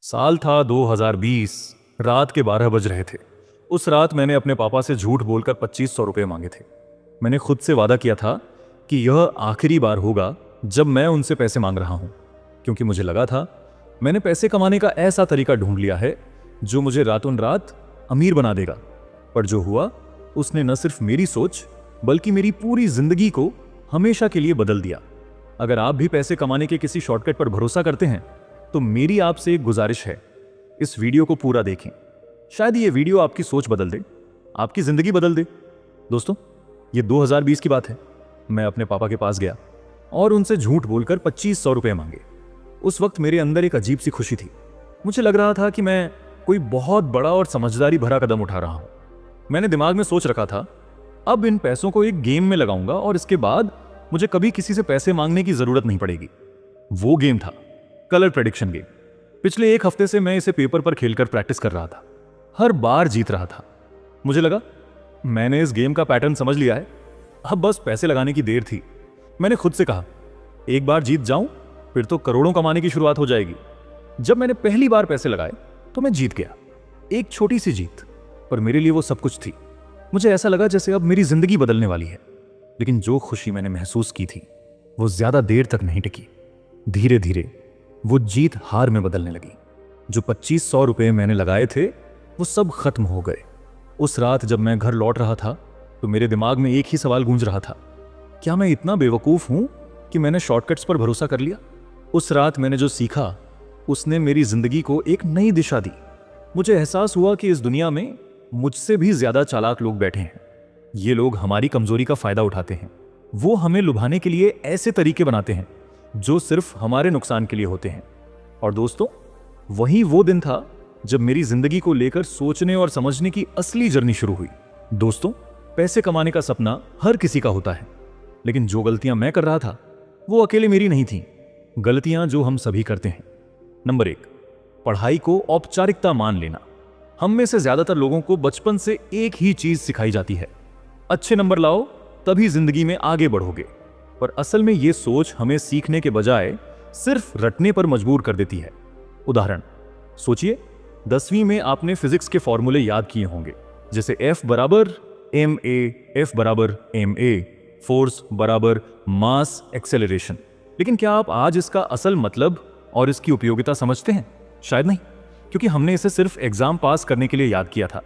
साल था 2020। रात के 12 बज रहे थे। उस रात मैंने अपने पापा से झूठ बोलकर 2500 रुपये मांगे थे। मैंने खुद से वादा किया था कि यह आखिरी बार होगा जब मैं उनसे पैसे मांग रहा हूं, क्योंकि मुझे लगा था मैंने पैसे कमाने का ऐसा तरीका ढूंढ लिया है जो मुझे रातों रात अमीर बना देगा। पर जो हुआ उसने न सिर्फ मेरी सोच बल्कि मेरी पूरी जिंदगी को हमेशा के लिए बदल दिया। अगर आप भी पैसे कमाने के किसी शॉर्टकट पर भरोसा करते हैं तो मेरी आपसे एक गुजारिश है, इस वीडियो को पूरा देखें। शायद ये वीडियो आपकी सोच बदल दे, आपकी जिंदगी बदल दे। दोस्तों, ये 2020 की बात है। मैं अपने पापा के पास गया और उनसे झूठ बोलकर 2500 रुपये मांगे। उस वक्त मेरे अंदर एक अजीब सी खुशी थी। मुझे लग रहा था कि मैं कोई बहुत बड़ा और समझदारी भरा कदम उठा रहा हूं। मैंने दिमाग में सोच रखा था, अब इन पैसों को एक गेम में लगाऊंगा और इसके बाद मुझे कभी किसी से पैसे मांगने की जरूरत नहीं पड़ेगी। वो गेम था कलर प्रेडिक्शन गेम। पिछले एक हफ्ते से मैं इसे पेपर पर खेलकर प्रैक्टिस कर रहा था। हर बार जीत रहा था। मुझे लगा मैंने इस गेम का पैटर्न समझ लिया है, अब बस पैसे लगाने की देर थी। मैंने खुद से कहा, एक बार जीत जाऊं फिर तो करोड़ों कमाने की शुरुआत हो जाएगी। जब मैंने पहली बार पैसे लगाए तो मैं जीत गया। एक छोटी सी जीत, पर मेरे लिए वो सब कुछ थी। मुझे ऐसा लगा जैसे अब मेरी जिंदगी बदलने वाली है। लेकिन जो खुशी मैंने महसूस की थी वो ज्यादा देर तक नहीं टिकी। धीरे धीरे वो जीत हार में बदलने लगी। जो 2500 रुपये मैंने लगाए थे वो सब खत्म हो गए। उस रात जब मैं घर लौट रहा था तो मेरे दिमाग में एक ही सवाल गूंज रहा था, क्या मैं इतना बेवकूफ हूं कि मैंने शॉर्टकट्स पर भरोसा कर लिया? उस रात मैंने जो सीखा उसने मेरी जिंदगी को एक नई दिशा दी। मुझे एहसास हुआ कि इस दुनिया में मुझसे भी ज्यादा चालाक लोग बैठे हैं। ये लोग हमारी कमजोरी का फायदा उठाते हैं। वो हमें लुभाने के लिए ऐसे तरीके बनाते हैं जो सिर्फ हमारे नुकसान के लिए होते हैं। और दोस्तों, वही वो दिन था जब मेरी जिंदगी को लेकर सोचने और समझने की असली जर्नी शुरू हुई। दोस्तों, पैसे कमाने का सपना हर किसी का होता है, लेकिन जो गलतियां मैं कर रहा था वो अकेले मेरी नहीं थी। गलतियां जो हम सभी करते हैं। नंबर 1, पढ़ाई को औपचारिकता मान लेना। हम में से ज्यादातर लोगों को बचपन से एक ही चीज सिखाई जाती है, अच्छे नंबर लाओ तभी जिंदगी में आगे बढ़ोगे। पर असल में यह सोच हमें सीखने के बजाय सिर्फ रटने पर मजबूर कर देती है। उदाहरण सोचिए, 10वीं में आपने फिजिक्स के फॉर्मूले याद किए होंगे, जैसे F बराबर ma, F बराबर ma, फोर्स बराबर मास एक्सेलरेशन। लेकिन क्या आप आज इसका असल मतलब और इसकी उपयोगिता समझते हैं? शायद नहीं, क्योंकि हमने इसे सिर्फ एग्जाम पास करने के लिए याद किया था,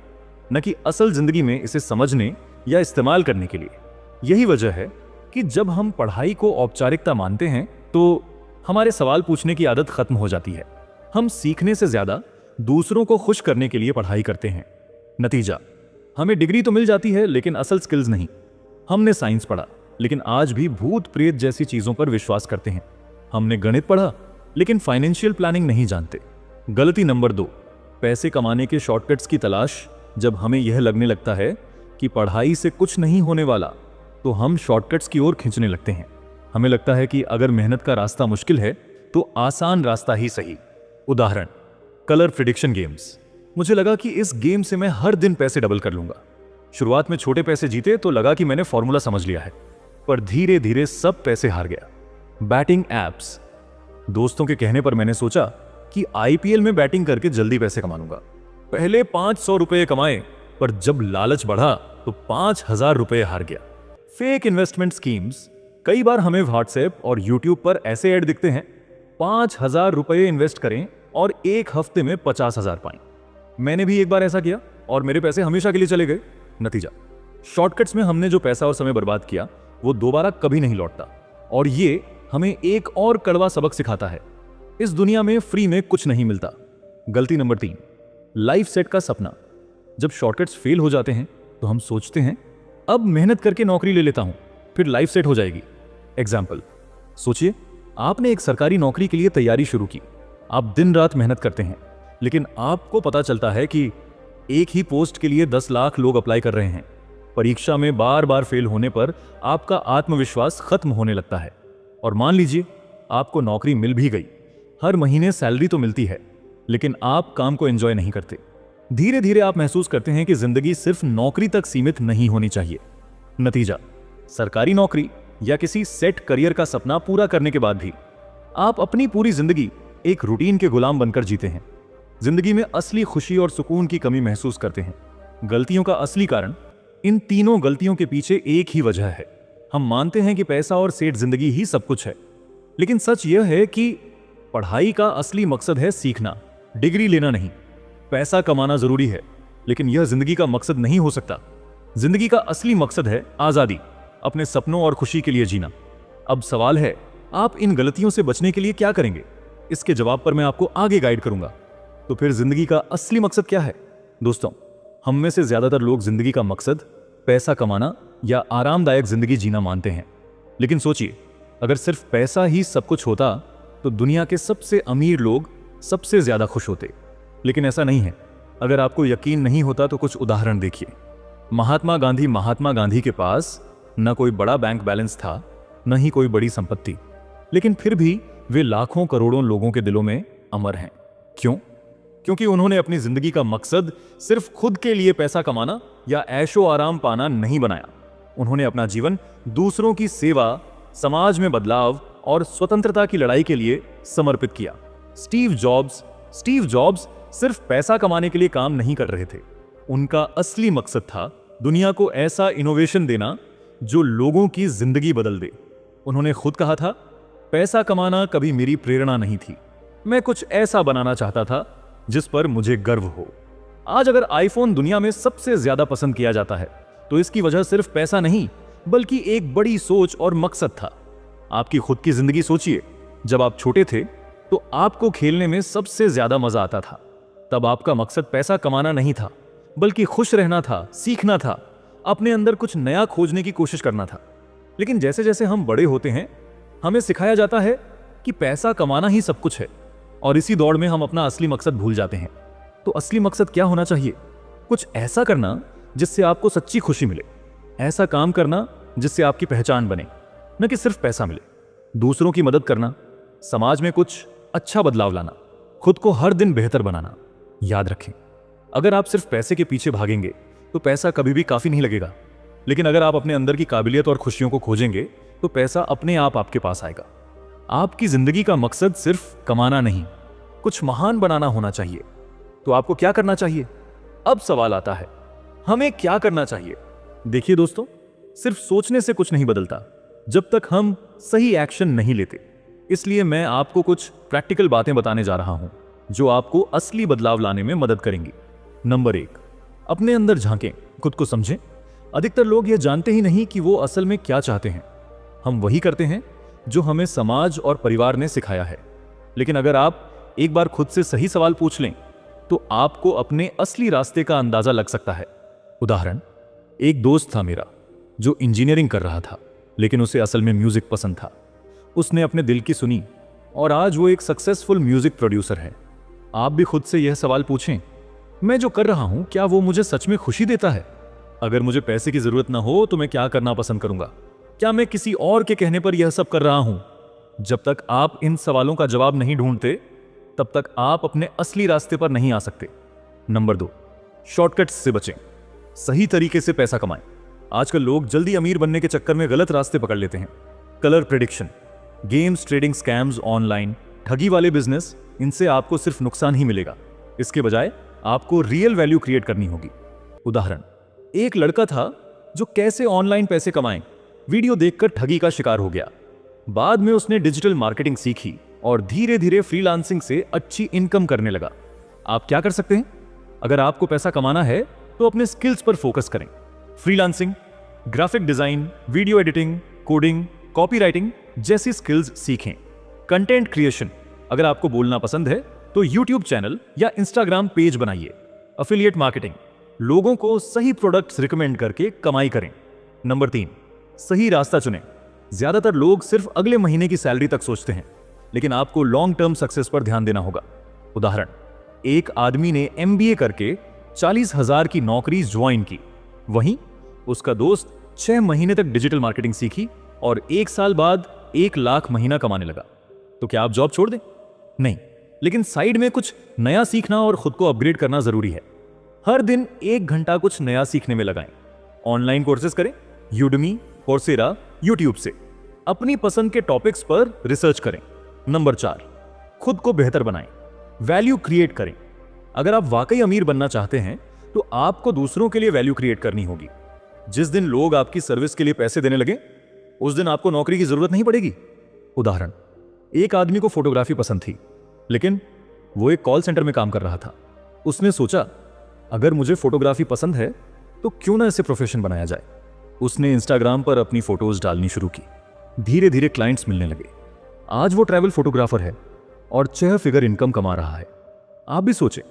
न कि असल जिंदगी में इसे समझने या इस्तेमाल करने के लिए। यही वजह है कि जब हम पढ़ाई को औपचारिकता मानते हैं तो हमारे सवाल पूछने की आदत खत्म हो जाती है। हम सीखने से ज्यादा दूसरों को खुश करने के लिए पढ़ाई करते हैं। नतीजा, हमें डिग्री तो मिल जाती है लेकिन असल स्किल्स नहीं। हमने साइंस पढ़ा लेकिन आज भी भूत प्रेत जैसी चीजों पर विश्वास करते हैं। हमने गणित पढ़ा लेकिन फाइनेंशियल प्लानिंग नहीं जानते। गलती नंबर 2, पैसे कमाने के शॉर्टकट्स की तलाश। जब हमें यह लगने लगता है कि पढ़ाई से कुछ नहीं होने वाला तो हम शॉर्टकट्स की ओर खींचने लगते हैं। हमें लगता है कि अगर मेहनत का रास्ता मुश्किल है तो आसान रास्ता ही सही। उदाहरण कलर प्रेडिक्शन गेम्स। मुझे लगा कि इस गेम से मैं हर दिन पैसे डबल कर लूंगा। शुरुआत में छोटे पैसे जीते तो लगा कि मैंने फॉर्मूला समझ लिया है, पर धीरे धीरे सब पैसे हार गया। Betting apps. दोस्तों के कहने पर मैंने सोचा कि IPL में बैटिंग करके जल्दी पैसे कमा लूंगा। पहले 500 रुपए कमाए, पर जब लालच बढ़ा तो 5000 रुपए हार गया। Fake investment schemes. कई बार हमें व्हाट्सएप और यूट्यूब पर ऐसे ऐड दिखते हैं, 5000 रुपए इन्वेस्ट करें और एक हफ्ते में 50,000 पाएं। मैंने भी एक बार ऐसा किया और मेरे पैसे हमेशा के लिए चले गए। नतीजा, शॉर्टकट्स में हमने जो पैसा और समय बर्बाद किया वो दोबारा कभी नहीं लौटता। और ये हमें एक और कड़वा सबक सिखाता है, इस दुनिया में फ्री में कुछ नहीं मिलता। गलती नंबर 3, लाइफ सेट का सपना। जब शॉर्टकट्स फेल हो जाते हैं तो हम सोचते हैं अब मेहनत करके नौकरी ले लेता हूं फिर लाइफ सेट हो जाएगी। एग्जाम्पल सोचिए, आपने एक सरकारी नौकरी के लिए तैयारी शुरू की। आप दिन रात मेहनत करते हैं, लेकिन आपको पता चलता है कि एक ही पोस्ट के लिए 10 लाख लोग अप्लाई कर रहे हैं। परीक्षा में बार बार फेल होने पर आपका आत्मविश्वास खत्म होने लगता है। और मान लीजिए आपको नौकरी मिल भी गई, हर महीने सैलरी तो मिलती है, लेकिन आप काम को एंजॉय नहीं करते। धीरे धीरे आप महसूस करते हैं कि जिंदगी सिर्फ नौकरी तक सीमित नहीं होनी चाहिए। नतीजा, सरकारी नौकरी या किसी सेट करियर का सपना पूरा करने के बाद भी आप अपनी पूरी जिंदगी एक रूटीन के गुलाम बनकर जीते हैं। जिंदगी में असली खुशी और सुकून की कमी महसूस करते हैं। गलतियों का असली कारण, इन तीनों गलतियों के पीछे एक ही वजह है। हम मानते हैं कि पैसा और सेठ जिंदगी ही सब कुछ है, लेकिन सच यह है कि पढ़ाई का असली मकसद है सीखना, डिग्री लेना नहीं। पैसा कमाना जरूरी है, लेकिन यह जिंदगी का मकसद नहीं हो सकता। जिंदगी का असली मकसद है आजादी, अपने सपनों और खुशी के लिए जीना। अब सवाल है, आप इन गलतियों से बचने के लिए क्या करेंगे? इसके जवाब पर मैं आपको आगे गाइड करूंगा। तो फिर जिंदगी का असली मकसद क्या है? दोस्तों, हम में से ज्यादातर लोग जिंदगी का मकसद पैसा कमाना या आरामदायक जिंदगी जीना मानते हैं। लेकिन सोचिए, अगर सिर्फ पैसा ही सब कुछ होता तो दुनिया के सबसे अमीर लोग सबसे ज्यादा खुश होते। लेकिन ऐसा नहीं है। अगर आपको यकीन नहीं होता तो कुछ उदाहरण देखिए। महात्मा गांधी के पास न कोई बड़ा बैंक बैलेंस था, न ही कोई बड़ी संपत्ति, लेकिन फिर भी वे लाखों करोड़ों लोगों के दिलों में अमर हैं। क्यों? क्योंकि उन्होंने अपनी जिंदगी का मकसद सिर्फ खुद के लिए पैसा कमाना या ऐशो आराम पाना नहीं बनाया। उन्होंने अपना जीवन दूसरों की सेवा, समाज में बदलाव और स्वतंत्रता की लड़ाई के लिए समर्पित किया। स्टीव जॉब्स सिर्फ पैसा कमाने के लिए काम नहीं कर रहे थे। उनका असली मकसद था दुनिया को ऐसा इनोवेशन देना जो लोगों की जिंदगी बदल दे। उन्होंने खुद कहा था, पैसा कमाना कभी मेरी प्रेरणा नहीं थी, मैं कुछ ऐसा बनाना चाहता था जिस पर मुझे गर्व हो। आज अगर आईफोन दुनिया में सबसे ज्यादा पसंद किया जाता है तो इसकी वजह सिर्फ पैसा नहीं, बल्कि एक बड़ी सोच और मकसद था। आपकी खुद की जिंदगी सोचिए। जब आप छोटे थे तो आपको खेलने में सबसे ज्यादा मजा आता था। तब आपका मकसद पैसा कमाना नहीं था, बल्कि खुश रहना था, सीखना था, अपने अंदर कुछ नया खोजने की कोशिश करना था। लेकिन जैसे जैसे हम बड़े होते हैं, हमें सिखाया जाता है कि पैसा कमाना ही सब कुछ है, और इसी दौड़ में हम अपना असली मकसद भूल जाते हैं। तो असली मकसद क्या होना चाहिए? कुछ ऐसा करना जिससे आपको सच्ची खुशी मिले, ऐसा काम करना जिससे आपकी पहचान बने, न कि सिर्फ पैसा मिले। दूसरों की मदद करना, समाज में कुछ अच्छा बदलाव लाना, खुद को हर दिन बेहतर बनाना। याद रखें, अगर आप सिर्फ पैसे के पीछे भागेंगे तो पैसा कभी भी काफी नहीं लगेगा। लेकिन अगर आप अपने अंदर की काबिलियत और खुशियों को खोजेंगे तो पैसा अपने आप आपके पास आएगा। आपकी जिंदगी का मकसद सिर्फ कमाना नहीं, कुछ महान बनाना होना चाहिए। तो आपको क्या करना चाहिए? अब सवाल आता है, हमें क्या करना चाहिए? देखिए दोस्तों, सिर्फ सोचने से कुछ नहीं बदलता जब तक हम सही एक्शन नहीं लेते। इसलिए मैं आपको कुछ प्रैक्टिकल बातें बताने जा रहा हूं जो आपको असली बदलाव लाने में मदद करेंगी। नंबर 1, अपने अंदर झांकें, खुद को समझें। अधिकतर लोग यह जानते ही नहीं कि वो असल में क्या चाहते हैं। हम वही करते हैं जो हमें समाज और परिवार ने सिखाया है। लेकिन अगर आप एक बार खुद से सही सवाल पूछ लें तो आपको अपने असली रास्ते का अंदाजा लग सकता है। उदाहरण, एक दोस्त था मेरा जो इंजीनियरिंग कर रहा था, लेकिन उसे असल में म्यूजिक पसंद था। उसने अपने दिल की सुनी और आज वो एक सक्सेसफुल म्यूजिक प्रोड्यूसर है। आप भी खुद से यह सवाल पूछें, मैं जो कर रहा हूं क्या वो मुझे सच में खुशी देता है? अगर मुझे पैसे की जरूरत ना हो तो मैं क्या करना पसंद करूंगा? क्या मैं किसी और के कहने पर यह सब कर रहा हूं? जब तक आप इन सवालों का जवाब नहीं ढूंढते, तब तक आप अपने असली रास्ते पर नहीं आ सकते। नंबर 2, शॉर्टकट्स से बचें, सही तरीके से पैसा कमाएं। आजकल लोग जल्दी अमीर बनने के चक्कर में गलत रास्ते पकड़ लेते हैं। Colour prediction, games, trading scams, online ठगी वाले बिजनेस, इनसे आपको सिर्फ नुकसान ही मिलेगा। इसके बजाय आपको रियल वैल्यू क्रिएट करनी होगी। उदाहरण, एक लड़का था जो कैसे ऑनलाइन पैसे कमाएं वीडियो देखकर ठगी का शिकार हो गया। बाद में उसने डिजिटल मार्केटिंग सीखी और धीरे धीरे फ्रीलांसिंग से अच्छी इनकम करने लगा। आप क्या कर सकते हैं? अगर आपको पैसा कमाना है तो अपने स्किल्स पर फोकस करें। Freelancing, graphic design, video editing, coding, copywriting जैसी स्किल्स सीखें। कंटेंट क्रिएशन, अगर आपको बोलना पसंद है तो यूट्यूब चैनल या इंस्टाग्राम पेज बनाइए। एफिलिएट मार्केटिंग, लोगों को सही प्रोडक्ट्स रिकमेंड करके कमाई करें। नंबर 3, सही रास्ता चुनें। ज्यादातर लोग सिर्फ अगले महीने की सैलरी तक सोचते हैं, लेकिन आपको लॉन्ग टर्म सक्सेस पर ध्यान देना होगा। उदाहरण, एक आदमी ने MBA करके 40,000 की नौकरी ज्वाइन की। वहीं उसका दोस्त 6 महीने तक डिजिटल मार्केटिंग सीखी और 1 साल बाद 1 लाख महीना कमाने लगा। तो क्या आप जॉब छोड़ दें? नहीं, लेकिन साइड में कुछ नया सीखना और खुद को अपग्रेड करना जरूरी है। हर दिन 1 घंटा कुछ नया सीखने में लगाएं। ऑनलाइन कोर्सेज करें, यूडमी, कोर्सेरा, यूट्यूब से। अपनी पसंद के टॉपिक्स पर रिसर्च करें। नंबर 4, खुद को बेहतर बनाएं, वैल्यू क्रिएट करें। अगर आप वाकई अमीर बनना चाहते हैं तो आपको दूसरों के लिए वैल्यू क्रिएट करनी होगी। जिस दिन लोग आपकी सर्विस के लिए पैसे देने लगे उस दिन आपको नौकरी की जरूरत नहीं पड़ेगी। उदाहरण, एक आदमी को फोटोग्राफी पसंद थी, लेकिन वो एक कॉल सेंटर में काम कर रहा था। उसने सोचा, अगर मुझे फोटोग्राफी पसंद है तो क्यों ना इसे प्रोफेशन बनाया जाए। उसने इंस्टाग्राम पर अपनी फोटोज डालनी शुरू की। धीरे धीरे क्लाइंट्स मिलने लगे। आज वो ट्रैवल फोटोग्राफर है और 6 फिगर इनकम कमा रहा है। आप भी सोचें,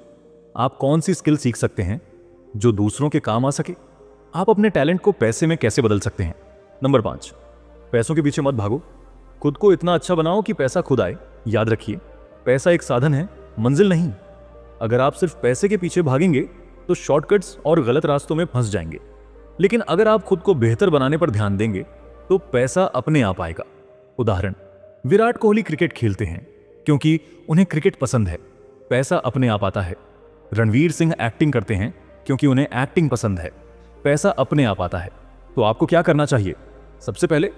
आप कौन सी स्किल सीख सकते हैं जो दूसरों के काम आ सके। आप अपने टैलेंट को पैसे में कैसे बदल सकते हैं। नंबर 5, पैसों के पीछे मत भागो, खुद को इतना अच्छा बनाओ कि पैसा खुद आए। याद रखिए, पैसा एक साधन है, मंजिल नहीं। अगर आप सिर्फ पैसे के पीछे भागेंगे तो शॉर्टकट्स और गलत रास्तों में फंस जाएंगे, लेकिन अगर आप खुद को बेहतर बनाने पर ध्यान देंगे तो पैसा अपने आप आएगा। उदाहरण, विराट कोहली क्रिकेट खेलते हैं क्योंकि उन्हें क्रिकेट पसंद है, पैसा अपने आप आता है। रणवीर सिंह एक्टिंग करते हैं क्योंकि उन्हें एक्टिंग पसंद है, पैसा अपने आप आता है। तो आपको क्या करना चाहिए? सबसे पहले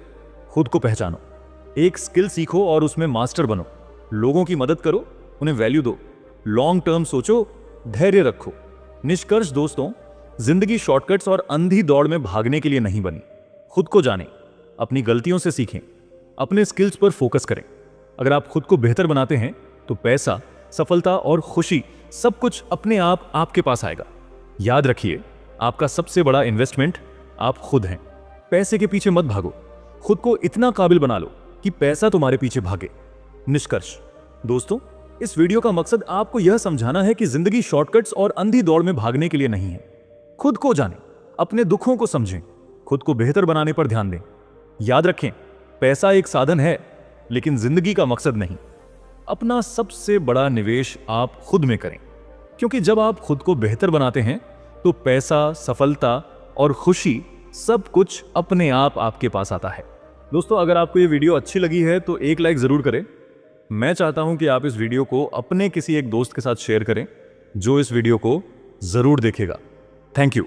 खुद को पहचानो, एक स्किल सीखो और उसमें मास्टर बनो, लोगों की मदद करो, उन्हें वैल्यू दो, लॉन्ग टर्म सोचो, धैर्य रखो। निष्कर्ष दोस्तों, जिंदगी शॉर्टकट्स और अंधी दौड़ में भागने के लिए नहीं बनी। खुद को जानें, अपनी गलतियों से सीखें, अपने स्किल्स पर फोकस करें। अगर आप खुद को बेहतर बनाते हैं तो पैसा, सफलता और खुशी सब कुछ अपने आप आपके पास आएगा। याद रखिए, आपका सबसे बड़ा इन्वेस्टमेंट आप खुद हैं। पैसे के पीछे मत भागो, खुद को इतना काबिल बना लो कि पैसा तुम्हारे पीछे भागे। निष्कर्ष दोस्तों, इस वीडियो का मकसद आपको यह समझाना है कि जिंदगी शॉर्टकट्स और अंधी दौड़ में भागने के लिए नहीं है। खुद को जानें, अपने दुखों को समझें, खुद को बेहतर बनाने पर ध्यान दें। याद रखें, पैसा एक साधन है लेकिन जिंदगी का मकसद नहीं। अपना सबसे बड़ा निवेश आप खुद में करें, क्योंकि जब आप खुद को बेहतर बनाते हैं तो पैसा, सफलता और खुशी सब कुछ अपने आप आपके पास आता है। दोस्तों, अगर आपको ये वीडियो अच्छी लगी है तो एक लाइक जरूर करें। मैं चाहता हूं कि आप इस वीडियो को अपने किसी एक दोस्त के साथ शेयर करें जो इस वीडियो को जरूर देखेगा। Thank you.